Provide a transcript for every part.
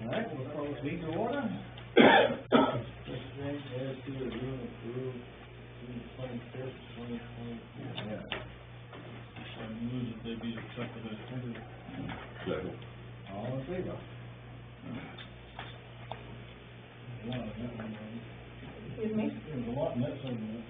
All right, we'll call this meeting to order. This thing is to review and approve June 25th, 2024. Yeah. I move that they be accepted as printed. Second. All in favor? Excuse me? There's a lot in that somewhere.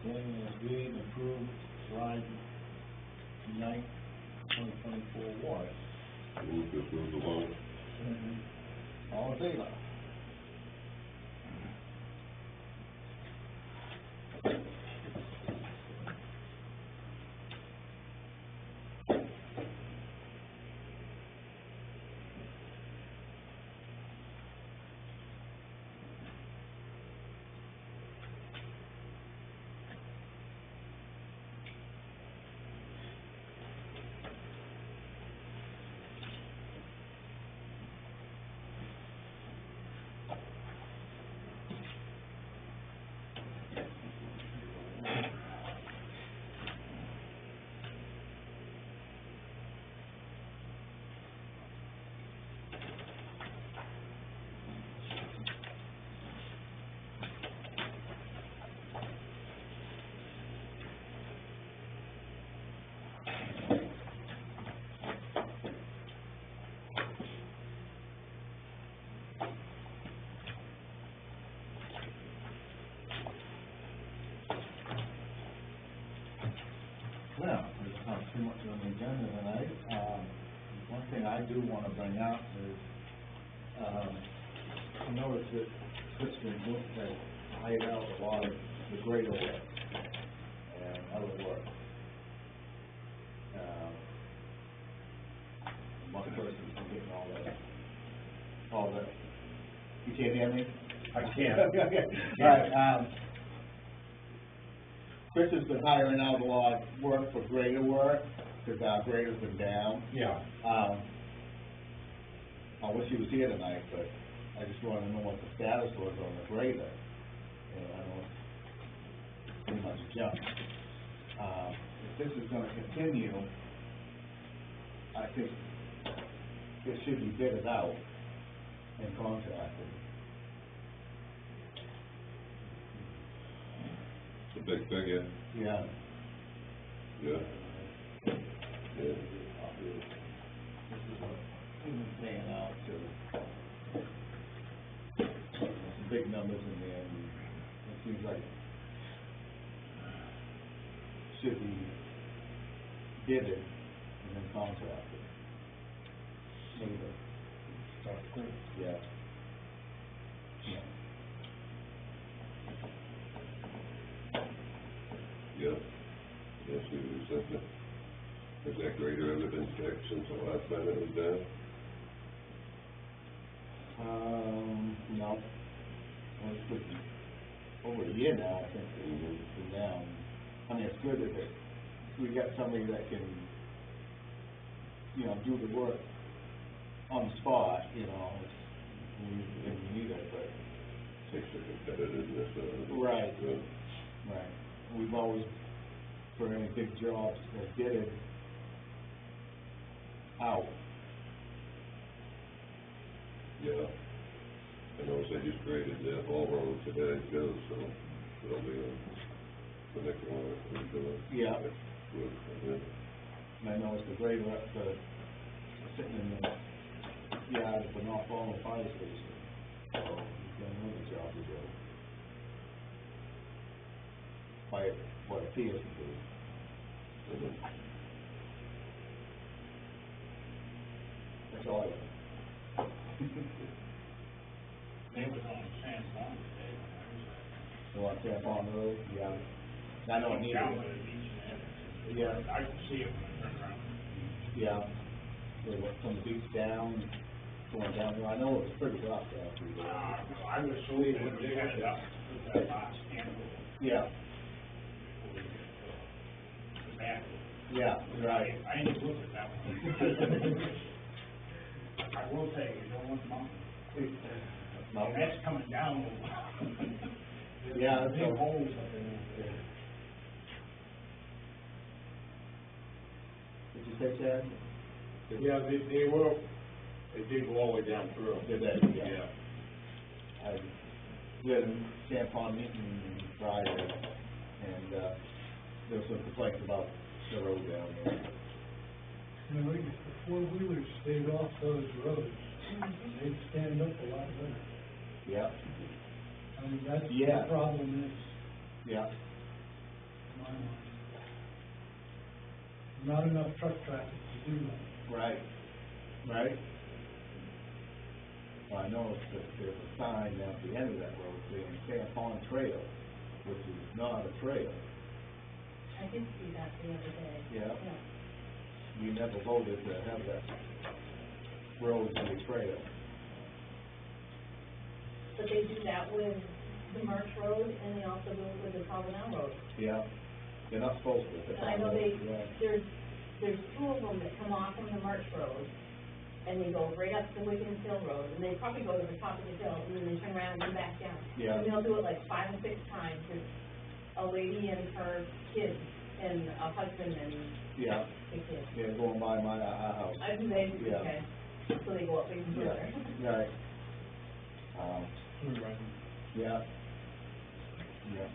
Then agreed and approved July 9th, 2024 warrant. Move to approve the warrant. All in favor? Well, there's not too much on the agenda tonight. One thing I do want to bring up is, I noticed that Christian Book has hired out a lot of the grader work and other work. One person's been getting all that, you can't hear me? I can't. Okay. All right, Chris has been hiring out a lot of work for grader work, because our grader's been down. Yeah. I wish he was here tonight, but I just wanted to know what the status was on the grader. And I know it's pretty much junk. If this is gonna continue, I think it should be bidded out and contracted. It's a big figure. Yeah. Yeah. Yeah. This is what he's been paying out to. Some big numbers in there, and it seems like should be bidded and then contracted. Maybe. Yeah. Yeah. Yeah. Yes, we was at the, has that grader ever been checked since the last time it was down? No. Well, it's been over a year now, I think, it's been down. I mean, it's good that we got somebody that can, do the work on the spot, when we need it, but. Takes the competitiveness out of it. Right. Yeah. Right. We've always, for any big jobs, that did it out. Yeah. I know they just graded the ball road today too, so it'll be the next one we're doing. Yeah. Good, yeah. And I know it's the grader up the, sitting in the yard at the North Fallen Fire Station. So he's got another job to do. By what it appears to be. Mhm. That's all I got. They was on San Juan today. So on San Juan Road, yeah. I know it needs Down it. by the beach and everything. Yeah. I can see it when I turn around. Yeah. They went from the beach down, going down there, I know it was pretty rough after you. I was so when they had it up, that last handful, Yeah, the back. yeah, right. I ain't looked at that one. I will say, you don't want the mountain. No. That's coming down. Yeah, Big so- holes up in there. Did you say, Chad? Yeah, they did go all the way down through. Did they? Yeah. We had a San Juan meeting Friday, and, there was some complaints about the road down there. You know, if the four-wheelers stayed off those roads, they'd stand up a lot better. Yeah, I mean, that's what Yeah. the problem is, yeah, in my mind. Not enough truck traffic to do that. right, right. Well, I know that there's a sign at the end of that road saying San Juan Trail, which is not a trail. I did see that the other day. Yeah. We never voted to have that road be a trail. But they do that with the March Road, and they also do it with the Provenel Road. Yeah, they're not supposed to. And I know Yeah. there's two of them that come off from the March Road, and they go right up to Wiggins Hill Road, and they probably go to the top of the hill, and then they turn around and come back down. Yeah. And they'll do it like 5 or 6 times, there's a lady and her kids, and a husband and Yeah, the kids. yeah, going by my, house. I do they, Yeah. okay, so they go up even further. Yeah, right. Right. Yeah. Yeah.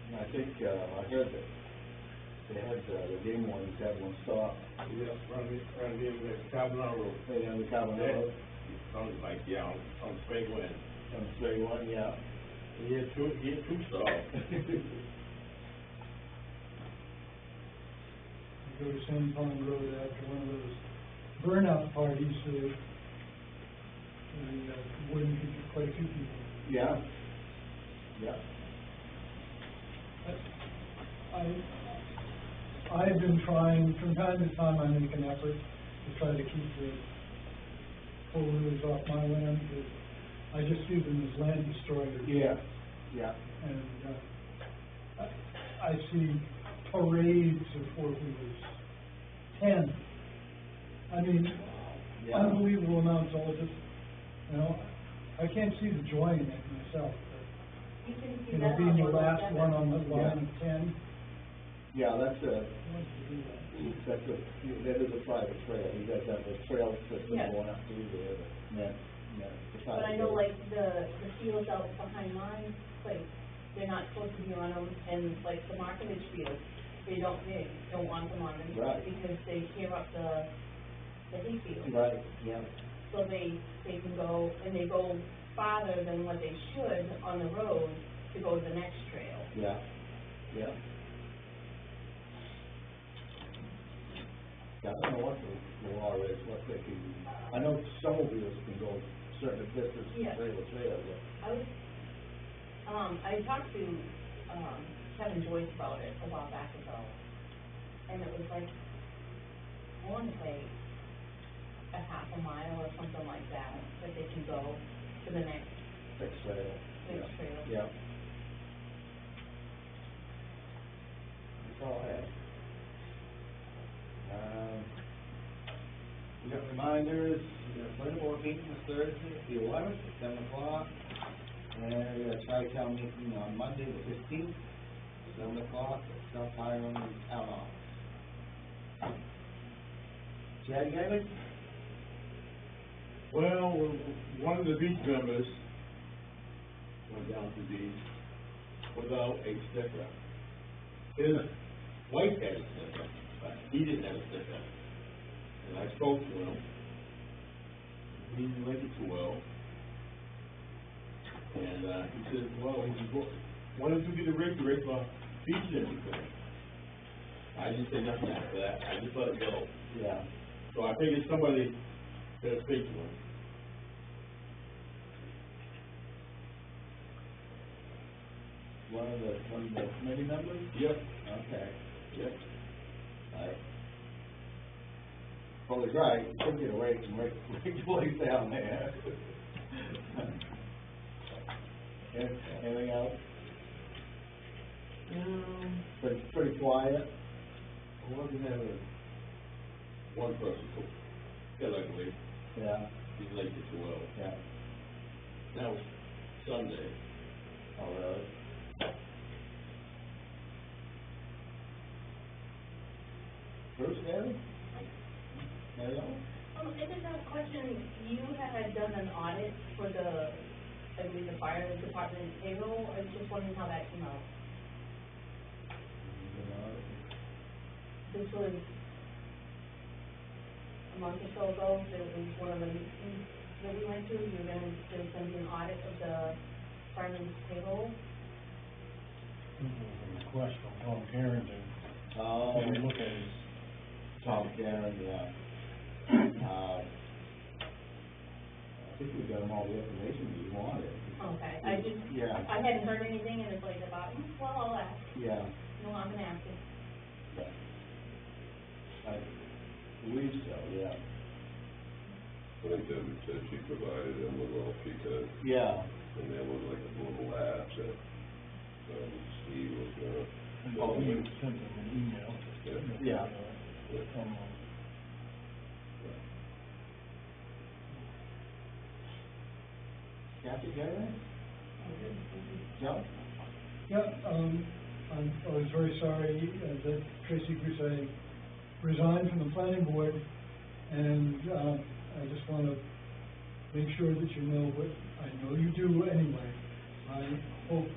And I think, I heard that they had, the game warden had one stop, Yeah, run in the Cavanagh Road. they on the Carbon Yeah. Road, Sounds like, yeah, on straight wind. on the straight one, yeah. He had two stops. You go to San Juan Road after one of those burnout parties, wouldn't be quite a few people. Yeah. Yeah. I've been trying, from time to time, I make an effort to try to keep the four-wheelers off my land, because I just see them as land destroyers. Yeah, yeah, And, I see parades of four-wheelers, 10. I mean, yeah. unbelievable amounts, all just, you know, I can't see the joy in it myself, You can but, see you know, that being the on last 107. one on the line of 10. Yeah, that's a, who wants to do that? that is a private trail, you guys have a trail system Yeah. going up through there, But I know like the fields out behind my place, they're not supposed to be on them, and like the Markovich field, they don't want them on them. Right. Because they tear up the hay field. Right, yeah, So they can go, and they go farther than what they should on the road to go to the next trail. yeah, yeah. Yeah, I don't know what the law is, what they can, I know snowmobiles can go certain distance, Yeah. trail, but, I was, I talked to, Kevin Joyce about it a while back ago, and it was like, I want to say a half a mile or something like that they can go to the next next trail. Next trail. Yeah. That's all I have. We got reminders, we got a planning board meeting this Thursday, the 11th, at 7 o'clock. And we got a tri-town meeting on Monday, the 15th, 7 o'clock, at South Highland Town Office. Chad, you got anything? Well, one of the beach members went down to the beach without a sticker. His wife had a sticker, but he didn't have a sticker. And I spoke to him. He didn't like it too well. And, he said, well, he said, well, why don't you get a rate for beach everything? I didn't say nothing after that. I just let it go. Yeah. So I figured somebody better speak to him. One of the committee members? Yep. Okay. Yep. Right. Well, he's right, you could get a rake and rake the place down there. Anything else? Pretty quiet? Well, we have one person, yeah, like late, Yeah, he's late to 12. yeah. That was Sunday. Oh, really? Bruce, Mary? Mary Ellen? I just have a question, you had done an audit for the, I believe, the fire department payroll, I was just wondering how that came out. This was a month or so ago, there was one of the meetings that we went to, you were gonna, there was gonna be an audit of the fireman's payroll. Request from Tom Carrington. Oh, Can we look at his, Tom Karen, yeah. I think we got him all the information we wanted. Okay, I just, Yeah. I hadn't heard anything, and it's like about, well, I'll ask, Yeah, no, I'm gonna ask it. yeah. I believe so, yeah. I think Debbie said she provided him with all she could, Yeah, and there was like a little lapse that, Steve was gonna. Oh, he sent him an email. Yeah. From, Kathy, got anything? Joe? Yeah, I was very sorry that Tracy Grisay resigned from the planning board, and I just want to make sure that you know what, I know you do anyway. I hope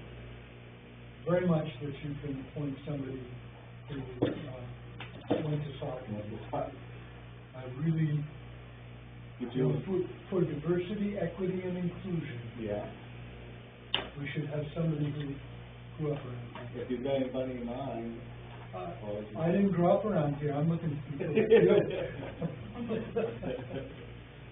very much that you can appoint somebody who went to soccer. I really, Would you know, for diversity, equity, and inclusion, Yeah. we should have somebody who grew up around here. If you've got anybody in mind, I didn't grow up around here, I'm looking for people like you.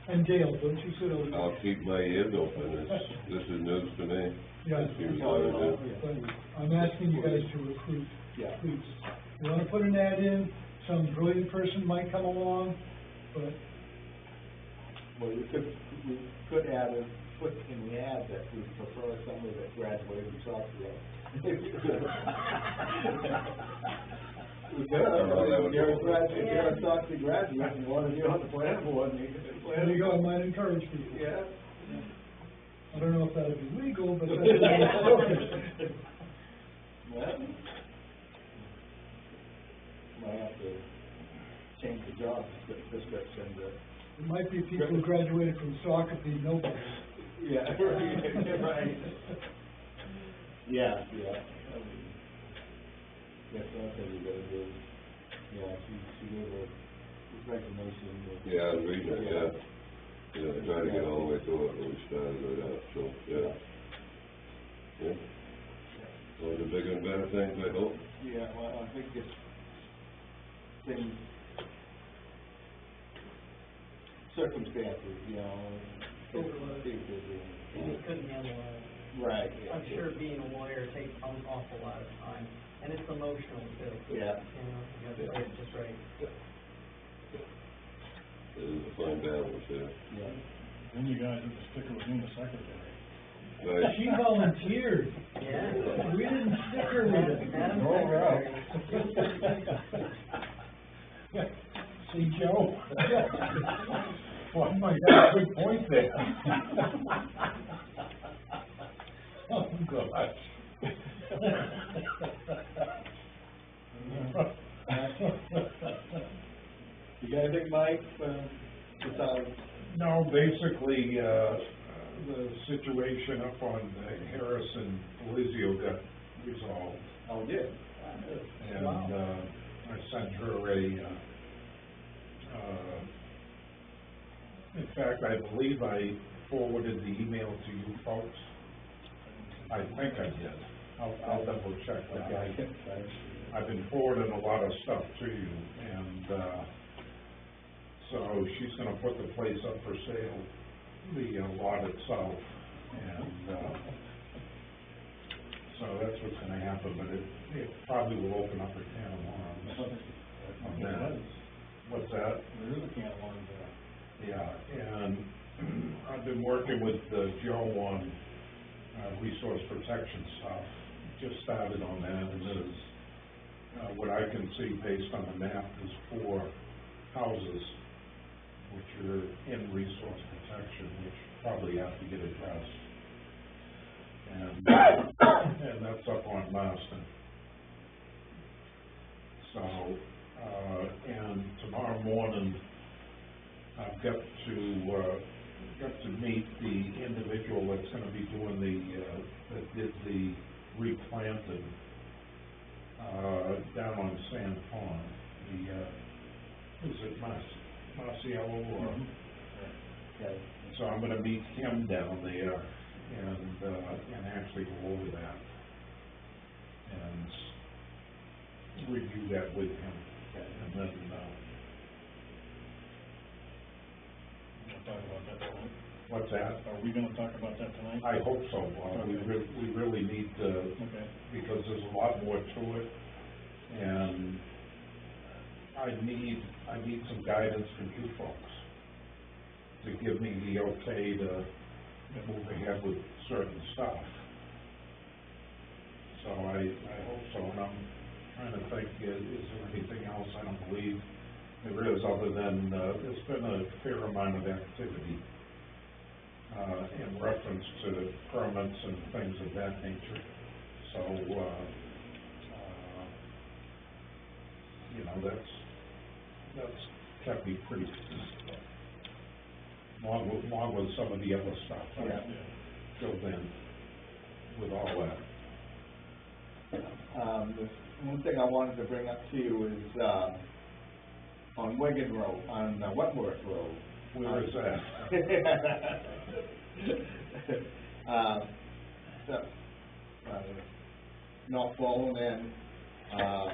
And Dale, don't you sit over there? I'll keep my ears open, this is news to me. Yeah. If you wanted to. But I'm asking you guys to recruit, Yeah. please. You wanna put an ad in, some brilliant person might come along, but well, we could add put in the ad that we prefer somebody that graduated from Southfield. We could, Oh, that would you're a go. graduate, you're a Southfield graduate, and you wanna be on the planning board, and you can. there you go, I might encourage people. Yeah. I don't know if that'd be legal, but that's. Well, might have to change the job description, but. It might be people who graduated from soccer, be nobody. Yeah, right. Yeah, yeah. That's what I think we gotta do. Yeah, she gave her resignation. Yeah, I was reading it, yeah. Yeah, trying to get all the way through it, but we started right out, so, yeah. Yeah. One of the bigger and better things, I hope. Yeah, well, I think it's things, circumstances, you know. Overload. Things are being- And you couldn't handle it. Right. I'm sure being a lawyer takes an awful lot of time, and it's emotional too. Yeah. You know, you gotta say it just right. It is a fine balance, yeah. Yeah. then you guys have to stick with him, the secretary. Nice. She volunteered. Yeah. We didn't stick her with it. Madam No, Secretary. See, Joe? Well, my God, good point there. Oh, gosh. You got anything, Mike, besides? No, basically, the situation up on Harris and Elizio got resolved. Oh, yeah. And, I sent her in fact, I believe I forwarded the email to you folks. I think I did. I'll double check that. Okay. I've been forwarding a lot of stuff to you, and, so she's gonna put the place up for sale, the lot itself, and, so that's what's gonna happen, but it probably will open up a can of worms on that. What's that? There is a can of worms there. Yeah, and I've been working with Joe on resource protection stuff. Just started on that, and there's, what I can see based on the map is 4 houses which are in resource protection, which probably have to get addressed. And that's up on Marston. So, and tomorrow morning, I've got to meet the individual that's gonna be doing that did the replanting, down on Sand Pond, is it Marciello or? Okay. So I'm gonna meet him down there and actually go over that and review that with him. And then, We'll talk about that tonight. what's that? Are we gonna talk about that tonight? I hope so, Bob. Okay. We really need to, Okay. because there's a lot more to it, and I need some guidance from you folks to give me the okay to move ahead with certain stuff. So I hope so, and I'm trying to think, is there anything else? I don't believe there is, other than, there's been a fair amount of activity, in reference to permits and things of that nature. So, you know, that's kept me pretty, along with some of the other stuff. Yeah. Filled in with all that. There's one thing I wanted to bring up to you is, on Wigan Road, on Wentworth Road. Where is that? So, North Bowling and, off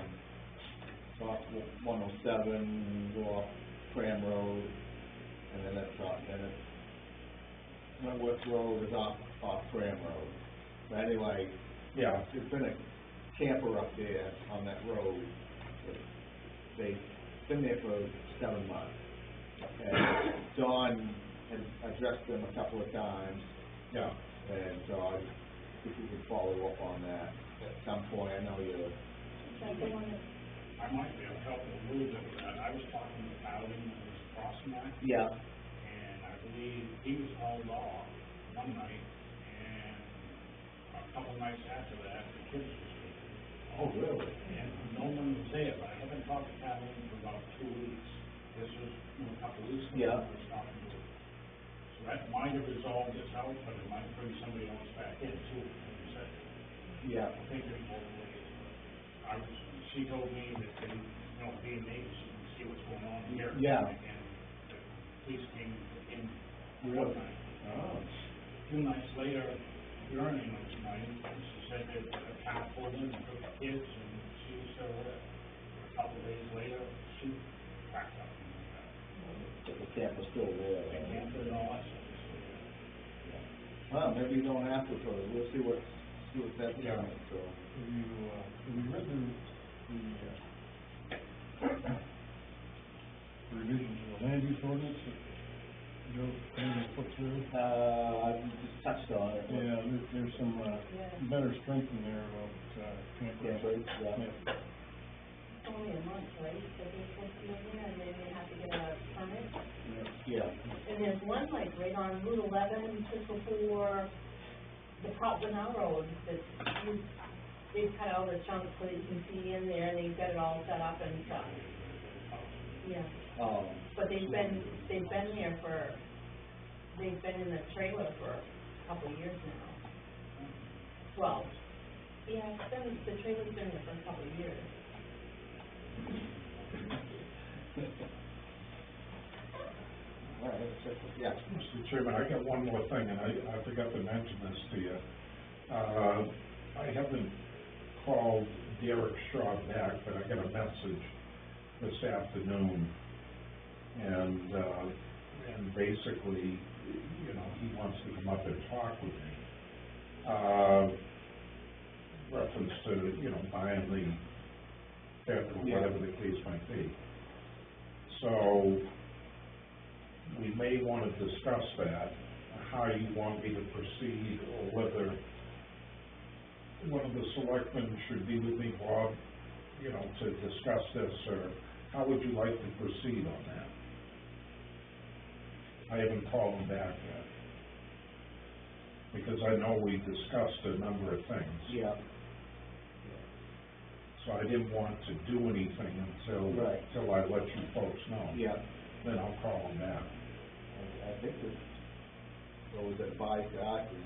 107, go off Cram Road, and then it's off, then it's, Wentworth Road is off Cram Road. But anyway, Yeah, there's been a camper up there on that road. They've been there for 7 months. And Dawn had addressed them a couple of times, yeah. and so I think we could follow up on that at some point. I know you're, I might be able to help a little bit with that. I was talking to Bowden, who was crossing that, yeah, and I believe he was hauled off one night, and a couple nights after that, the kids were sleeping. oh, really? And no one was there, but I haven't talked to Bowden for about 2 weeks. This was, a couple of weeks ago, Yeah. I was talking to him. So that might have resolved this out, but it might bring somebody else back in too, like you said. Yeah, I think there's more ways, but she told me that they, being neighbors, you can see what's going on here. Yeah. And the police came in Really? one night. oh, 2 nights later, Gurney went tonight, and she said that a car pulled in and took the kids, and she was still there. A couple of days later, she cracked up. but the camp's still there. They can't put it all that stuff. Well, maybe you don't have to, so we'll see what that's Yeah. doing, so. Have you read the revisions to the land use ordinance that Joe Kennedy put through? I just touched on it. Yeah, there's some, better strength in there about, campers. Campers, yeah. It's only a month, right, that they're supposed to live there, and then they have to get a permit. Yeah, And there's one like right on Route 11, just before the Copland Road, that they've cut all the chunks so that you can see in there, and they've got it all set up and stuff. Yeah, but they've been there for, they've been in the trailer for a couple of years now. Well, yeah, the trailer's been there for a couple of years. all right, yeah. Mr. Chairman, I got one more thing, and I forgot to mention this to you. I haven't called Derek Shaw back, but I got a message this afternoon, and basically, he wants to come up and talk with me. Reference to, buying the, or whatever the case might be. So, we may wanna discuss that, how you want me to proceed, or whether one of the selectmen should be with me, Bob, you know, to discuss this, or how would you like to proceed on that? I haven't called him back yet, because I know we discussed a number of things. Yeah. So I didn't want to do anything until, Right. till I let you folks know. Yeah. Then I'll call him back. I think that, what was advised to us is,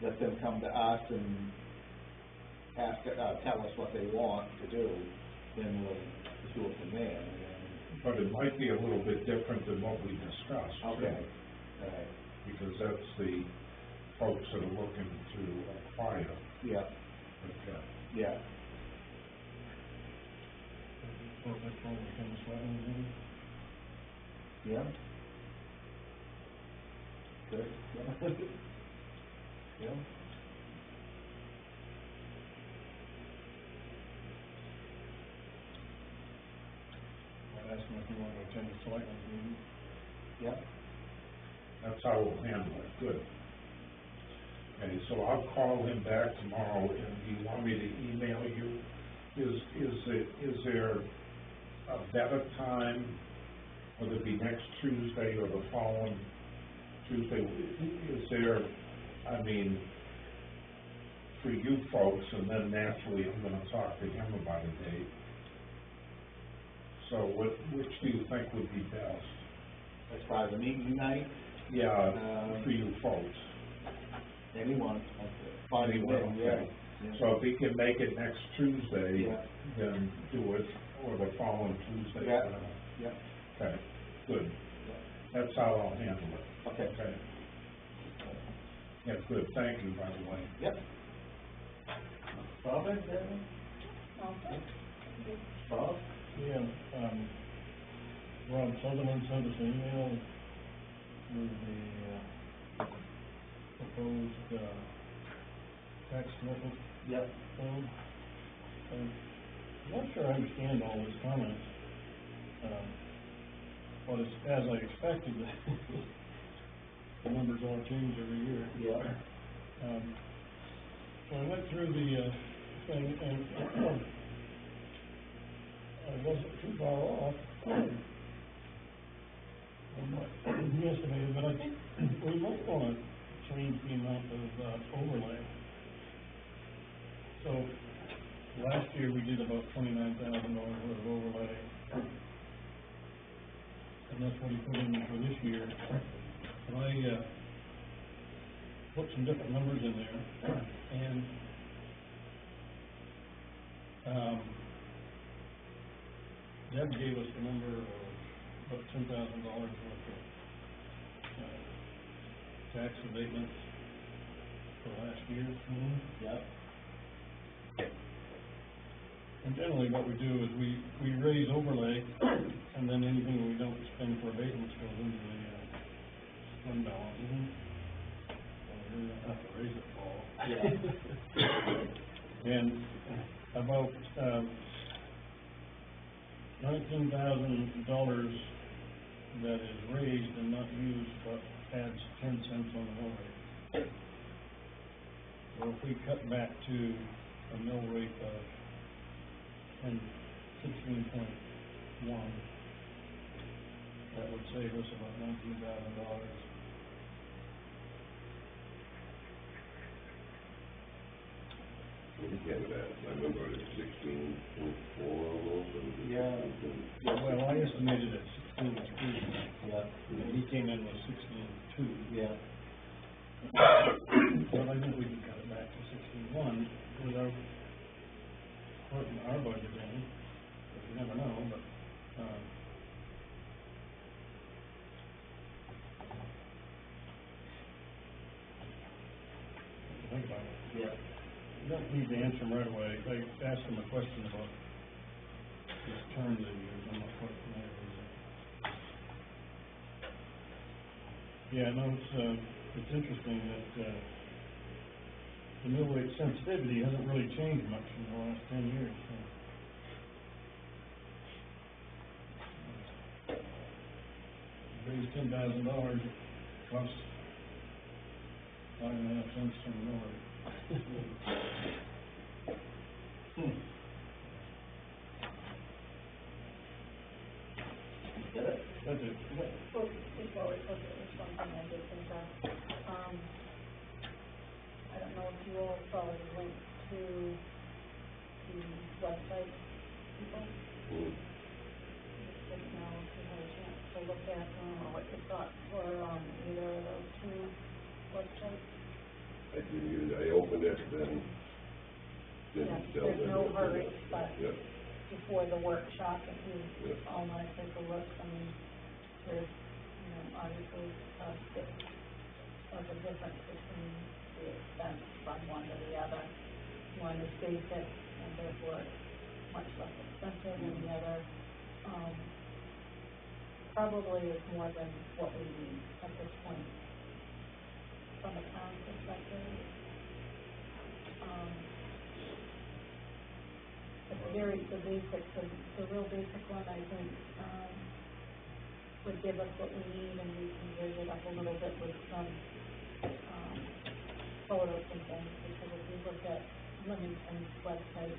let them come to us and ask, tell us what they want to do, then we'll do it from there, and then, But it might be a little bit different than what we discussed. too, okay. Right. Because that's the folks that are looking to acquire. Yeah, Okay. yeah. So that's all we can sweat in. Yeah. Good, yeah. Yeah. I'd ask him if you want to attend the selectmen's meeting. Yeah. That's how we'll handle it, good. Okay, so I'll call him back tomorrow, and do you want me to email you? Is there a better time, whether it be next Tuesday or the following Tuesday? Is there, I mean, for you folks, and then naturally I'm gonna talk to him about a date. So which do you think would be best? As far as the meeting night, Yeah, for you folks. anyone, fine, Anyone, yeah. okay. So if he can make it next Tuesday, Yeah. then do it, or the following Tuesday. Yeah. whatever. Yeah, Okay, good. That's how I'll handle it. okay. Okay. Yeah, good, thank you, by the way. Yep. Bob, is that one? Bob? Yeah, Rob Sutherland sent us an email with the, proposed, tax method Yep. thing. I'm not sure I understand all his comments. But it's, as I expected, the numbers all change every year. Yeah. So I went through the, thing, and I wasn't too far off from what he estimated, but I think we might wanna change the amount of, overlay. So, last year we did about $29,000 worth of overlay. And that's what he put in for this year. And I, put some different numbers in there, and, Deb gave us the number of about $10,000 worth of, tax abatements for last year. Yep. And generally what we do is we raise overlay, and then anything we don't spend for abatements goes into the, fund balance. So you're gonna have to raise it, Paul. Yeah. And about, $19,000 that is raised and not used, but adds 10 cents on the mill rate. So if we cut back to a mill rate of 16.1, that would save us about $19,000. What did you have it at? I remember it was 16.4 almost, or was it Yeah. 16.2? Well, I estimated at 16.3, Yeah. and he came in with 16.2. Yeah. But I think we can cut it back to 16.1 without putting our budget in, but you never know, but, think about it. Yeah. You don't need to answer him right away. I asked him a question about his term that he used, I'm not quite familiar with it. Yeah, no, it's interesting that, the mill rate sensitivity hasn't really changed much in the last 10 years, so. raise $10,000, it costs 5.5 cents to an hour. That's it. Well, before we put it, there's one thing I did think of. I don't know if you all saw the link to the website people. Just didn't know if you had a chance to look at, what your thoughts were on either of those two websites. I opened it, then Yeah, didn't tell them. there's no hurry, but Yep. before the workshop, if you Yeah. all want to take a look, I mean, there's, obviously, a bit of a difference between the expense from one to the other. One is basic, and therefore much less expensive than the other. Probably is more than what we need at this point from a town perspective. The real basic one, I think, would give us what we need, and we can raise it up a little bit with some, photos and things, because if you look at Leamington's website,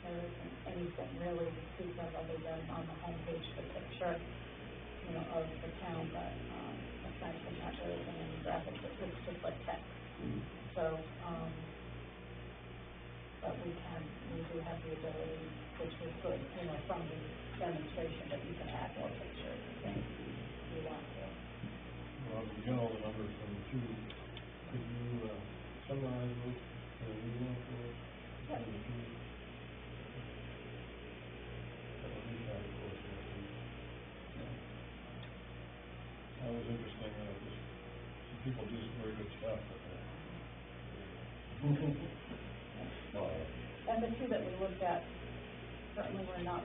there isn't anything really to speak of other than on the homepage, the picture, of the town, but, aside from that, there isn't any graphics, it looks just like text. So, but we do have the ability, which was good, from the demonstration, that you can add more pictures and things if you want to. Well, we got all the numbers from the two. Could you, summarize those, email for us? Yep. That would be fine, of course, yeah. That was interesting, just, some people do some very good stuff, but, And the two that we looked at certainly were not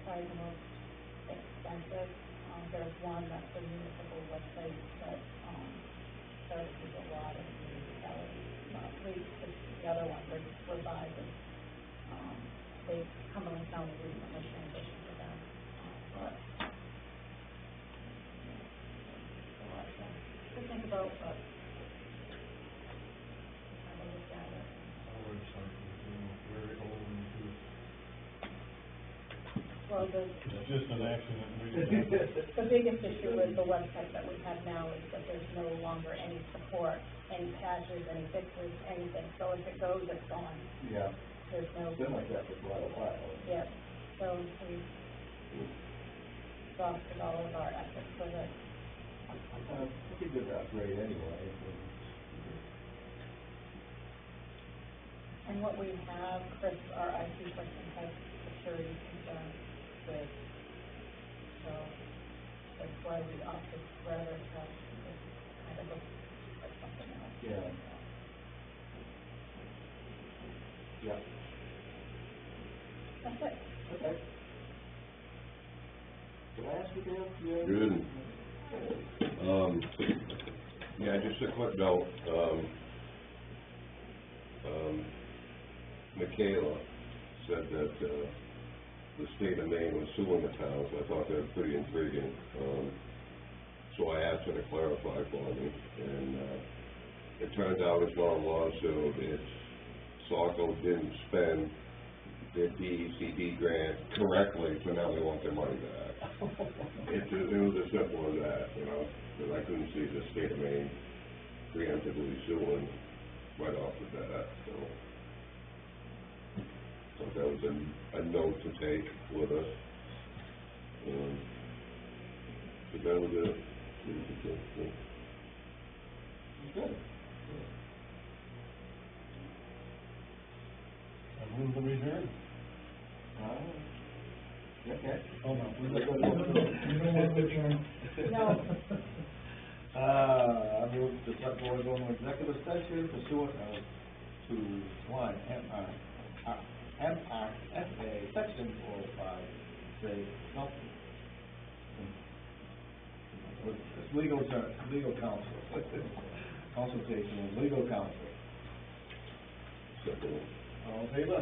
probably the most expensive. There's one that's a municipal website that, services a lot of municipalities, not least, the other one, Revive, Cumberland County recently transitioned to them, but, a lot to think about, but, have a look at it. our website is, very old and too. Well, It's just an accident, the biggest issue with the website that we have now is that there's no longer any support, any patches, any fixes, anything, so if it goes, it's gone. Yeah, There's no, it's been like that for quite a while. yeah, so we exhausted all of our efforts with it. Pretty good upgrade anyway. And what we have, Chris, our IT person, has security concerns with, so that's why we opted rather to have this kind of look like something else. Yeah. Yeah. That's it. Okay. Did I ask you to Good. Yeah, just a quick note, Michaela said that, the state of Maine was suing the town, so I thought that was pretty intriguing. So I asked her to clarify for me, and, it turns out it's not a lawsuit, it's Saco didn't spend their DECD grant correctly, so now they want their money back. It was as simple as that, because I couldn't see the state of Maine preemptively suing right off the bat, so. So that was a note to take with us. So that was it. Good. I move to adjourn. Okay. Hold on. You don't want to adjourn. No. I move the select board go into executive session pursuant to one, MRSA, section 405, say, no, it's legal term, legal counsel, consultation with legal counsel. Simple. All in favor?